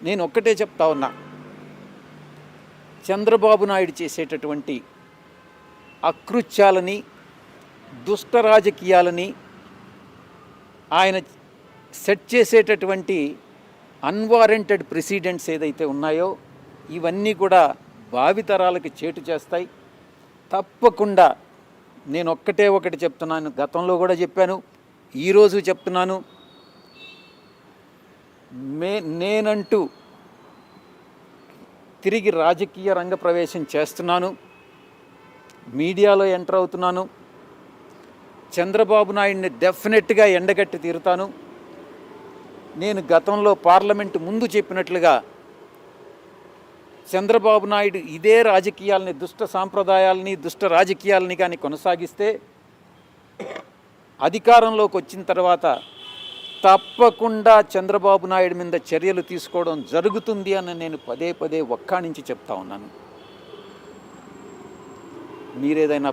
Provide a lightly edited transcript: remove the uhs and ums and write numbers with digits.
నేను ఒక్కటే చెప్తా ఉన్నా, చంద్రబాబు నాయుడు చేసేటటువంటి అకృత్యాలని, దుష్ట రాజకీయాలని, ఆయన సెట్ చేసేటటువంటి అన్వారెంటెడ్ ప్రెసిడెంట్స్ ఏదైతే ఉన్నాయో ఇవన్నీ కూడా భావితరాలకి చేటు చేస్తాయి. తప్పకుండా నేను ఒక్కటే ఒకటి చెప్తున్నాను, గతంలో కూడా చెప్పాను, ఈరోజు చెప్తున్నాను, నేనంటూ తిరిగి రాజకీయ రంగ ప్రవేశం చేస్తున్నాను, మీడియాలో ఎంటర్ అవుతున్నాను. చంద్రబాబు నాయుడిని డెఫినెట్గా ఎండగట్టి తీరుతాను. నేను గతంలో పార్లమెంటు ముందు చెప్పినట్లుగా చంద్రబాబు నాయుడు ఇదే రాజకీయాలని, దుష్ట సాంప్రదాయాలని, దుష్ట రాజకీయాలని కానీ కొనసాగిస్తే అధికారంలోకి వచ్చిన తర్వాత తప్పకుండా చంద్రబాబు నాయుడు మీద చర్యలు తీసుకోవడం జరుగుతుంది అని నేను పదే పదే ఒక్కానించి చెప్తా ఉన్నాను. మీరేదైనా